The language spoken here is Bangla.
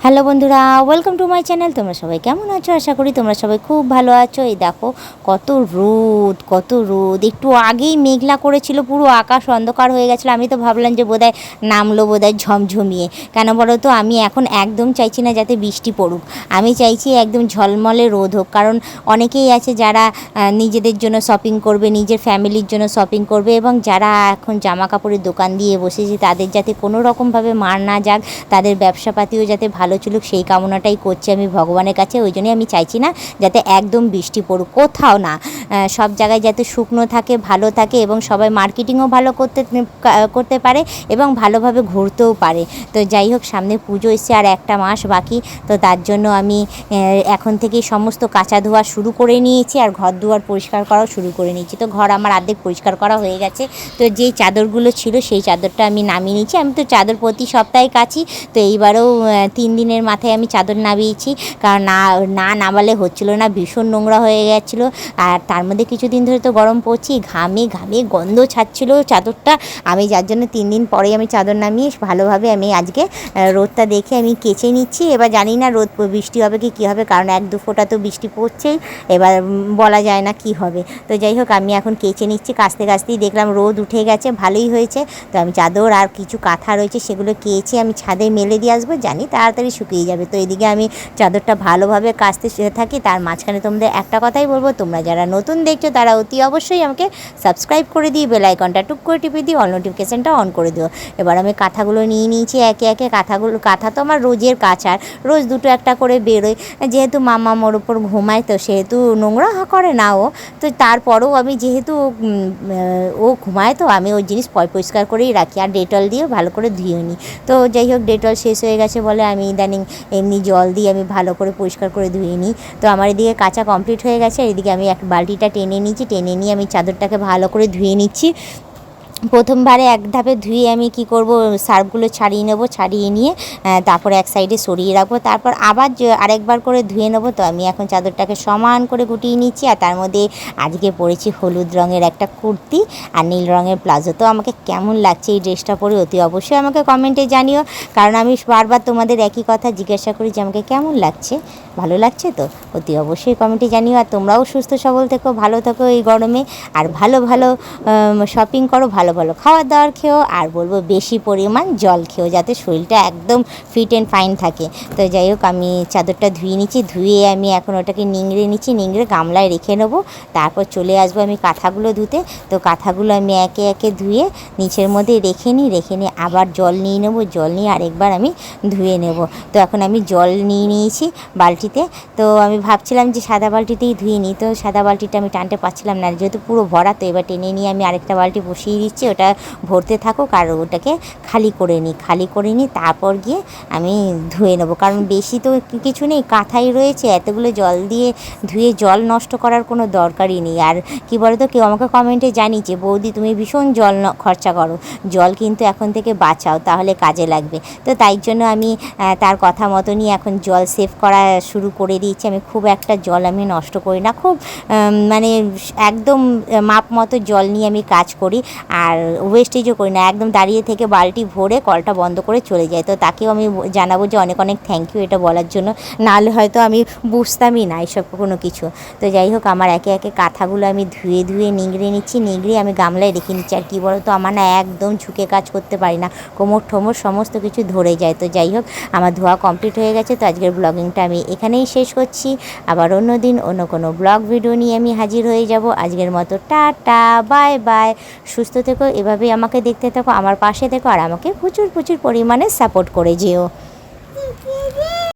হ্যালো বন্ধুরা, ওয়েলকাম টু মাই চ্যানেল। তোমরা সবাই কেমন আছো? আশা করি তোমরা সবাই খুব ভালো আছো। এই দেখো কত রোদ। একটু আগেই মেঘলা করেছিল, পুরো আকাশ অন্ধকার হয়ে গেছিলো। আমি তো ভাবলাম যে বোধহয় নামলো বোধহয় ঝমঝমিয়ে। কেন বলো তো, আমি এখন একদম চাইছি না যাতে বৃষ্টি পড়ুক। আমি চাইছি একদম ঝলমলে রোদ হোক। কারণ অনেকেই আছে যারা নিজেদের জন্য শপিং করবে, নিজের ফ্যামিলির জন্য শপিং করবে, এবং যারা এখন জামা কাপড়ের দোকান দিয়ে বসেছে তাদের যাতে কোনো রকমভাবে মার না যাক, তাদের ব্যবসাপাতিও যাতে ভালো চলুক, সেই কামনাটাই করছি আমি ভগবানের কাছে। ওই জন্যই আমি চাইছি না যাতে একদম বৃষ্টি পড়ুক, কোথাও না, সব জায়গায় যাতে শুকনো থাকে, ভালো থাকে, এবং সবাই মার্কেটিংও ভালো করতে পারে এবং ভালোভাবে ঘুরতেও পারে। তো যাই হোক, সামনে পুজো এসছে আর একটা মাস বাকি। তো তার জন্য আমি এখন থেকেই সমস্ত কাঁচা ধোয়া শুরু করে নিয়েছি আর ঘর দুয়ার পরিষ্কার করাও শুরু করে নিয়েছি। তো ঘর আমার অর্ধেক পরিষ্কার করা হয়ে গেছে। তো যেই চাদরগুলো ছিল সেই চাদরটা আমি নামিয়ে নিয়েছি। আমি তো চাদর প্রতি সপ্তাহে কাচি, তো এইবারেও 3 দিনের মাথায় আমি চাদর নামিয়েছি। কারণ নামালে হচ্ছিলো না, ভীষণ নোংরা হয়ে গেছিলো। আর তার মধ্যে কিছুদিন ধরে তো গরম পড়ছি, ঘামে গন্ধ ছাড়ছিলো চাদরটা। আমি যার জন্য 3 দিন পরেই আমি চাদর নামিয়ে ভালোভাবে আমি আজকে রোদটা দেখে আমি কেচে নিচ্ছি। এবার জানি না রোদ বৃষ্টি হবে কি কী হবে, কারণ 1-2 ফোঁটা তো বৃষ্টি পড়ছেই, এবার বলা যায় না কি হবে। তো যাই হোক, আমি এখন কেচে নিচ্ছি। কাচতেই দেখলাম রোদ উঠে গেছে, ভালোই হয়েছে। তো আমি চাদর আর কিছু কাঁথা রয়েছে সেগুলো কেচে আমি ছাদে মেলে দিয়ে আসবো, জানি তাড়াতাড়ি শুকিয়ে যাবে। তো এদিকে আমি চাদরটা ভালোভাবে কাচতে থাকি। তার মাঝখানে তোমাদের একটা কথাই বলবো, তোমরা যারা নতুন দেখছো তারা অতি অবশ্যই আমাকে সাবস্ক্রাইব করে দিয়ে বেল আইকনটা টুক করে টিপে দিয়ে অল নোটিফিকেশানটা অন করে দিও। এবার আমি কাঁথাগুলো নিয়ে নিয়েছি একে একে। কাঁথা তো আমার রোজের কাচার, রোজ 2-1টা করে বেরোয়। যেহেতু মামা মোর ওপর ঘুমায়, তো সেহেতু নোংরা করে না ও। তো তারপরেও আমি যেহেতু ও ঘুমায়, তো আমি ওই জিনিস পরিষ্কার করেই রাখি আর ডেটল দিয়ে ভালো করে ধুয়ে নিই। তো যাই হোক, ডেটল শেষ হয়ে গেছে বলে আমি ইদানিং এমনি জল দিয়ে আমি ভালো করে পরিষ্কার করে ধুয়ে নিই। তো আমার এদিকে কাচা কমপ্লিট হয়ে গেছে। এদিকে আমি এক বালতিটা টেনে নিয়ে আমি চাদরটাকে ভালো করে ধুয়ে নিচ্ছি। প্রথমবারে এক ধাপে ধুয়ে আমি কি করব, সার্ফগুলো ছাড়িয়ে নেব, ছাড়িয়ে নিয়ে তারপরে এক সাইডে সরিয়ে রাখবো। তারপর আবার আরেকবার করে ধুয়ে নেব। তো আমি এখন চাদরটাকে সমান করে গুটিয়ে নিচ্ছি। আর তার মধ্যে আজকে পরেছি হলুদ রঙের একটা কুর্তি আর নীল রঙের প্লাজো। তো আমাকে কেমন লাগছে এই ড্রেসটা পরে অতি অবশ্যই আমাকে কমেন্টে জানিও। কারণ আমি বারবার তোমাদের একই কথা জিজ্ঞাসা করি যে আমাকে কেমন লাগছে, ভালো লাগছে তো অতি অবশ্যই কমেন্টে জানিও। আর তোমরাও সুস্থ সবল থেকো, ভালো থেকো এই গরমে। আর ভালো শপিং করো, ভালো খাওয়ার দাওয়ার খেও, আর বলবো বেশি পরিমাণ জল খেও, যাতে শরীরটা একদম ফিট অ্যান্ড ফাইন থাকে। তো যাই হোক, আমি চাদরটা ধুয়ে নিচ্ছি। ধুয়ে আমি এখন ওটাকে নিংড়ে নিচ্ছি, নিংড়ে গামলায় রেখে নেবো। তারপর চলে আসবো আমি কাঁথাগুলো ধুতে। তো কাঁথাগুলো আমি একে একে ধুয়ে নিচের মধ্যে রেখে নিই আবার জল নিয়ে নেবো। জল নিয়ে আরেকবার আমি ধুয়ে নেব। তো এখন আমি জল নিয়ে নিয়েছি বালতিতে। তো আমি ভাবছিলাম যে সাদা বালতিতেই ধুয়ে নিই, তো সাদা বালতিটা আমি টানতে পারছিলাম না, যেহেতু পুরো ভরা। তো এবার টেনে নিয়ে আমি আরেকটা বালতি বসিয়ে দিচ্ছি, ওটা ভরতে থাকুক আর ওটাকে খালি করে নিই। তারপর গিয়ে আমি ধুয়ে নেবো। কারণ বেশি তো কিছু নেই, কাঁথাই রয়েছে, এতগুলো জল দিয়ে ধুয়ে জল নষ্ট করার কোনো দরকারই নেই। আর কি বলো তো, কেউ আমাকে কমেন্টে জানিয়েছে, বৌদি তুমি ভীষণ জল খরচা করো, জল কিন্তু এখন থেকে বাঁচাও, তাহলে কাজে লাগবে। তো তাই জন্য আমি তার কথা মতনই এখন জল সেভ করা শুরু করে দিয়েছি। আমি খুব একটা জল আমি নষ্ট করি না, খুব মানে একদম মাপ মতো জল নিয়ে আমি কাজ করি। আর ওয়েস্টেজও করি না, একদম দাঁড়িয়ে থেকে বালতি ভরে কলটা বন্ধ করে চলে যায়। তো তাকেও আমি জানাবো যে অনেক অনেক থ্যাংক ইউ এটা বলার জন্য, নাহলে হয়তো আমি বুঝতামই না এইসব কোনো কিছু। তো যাই হোক, আমার একে একে কাঁথাগুলো আমি ধুয়ে নিংড়ে নিচ্ছি, নিংড়ে আমি গামলায় রেখে নিচ্ছি। আর কী বলো তো, আমার না একদম ঝুঁকে কাজ করতে পারি না, কোমর ঠোমর সমস্ত কিছু ধরে যায়। তো যাই হোক, আমার ধোয়া কমপ্লিট হয়ে গেছে। তো আজকের ব্লগিংটা আমি এখানেই শেষ করছি। আবার অন্য দিন অন্য কোনো ব্লগ ভিডিও নিয়ে আমি হাজির হয়ে যাব। আজকের মতো টাটা, বাই বাই। সুস্থ থেকো, এভাবেই আমাকে দেখতে থাকো, আমার পাশে থেকো, আর আমাকে প্রচুর পরিমাণে সাপোর্ট করে যেও।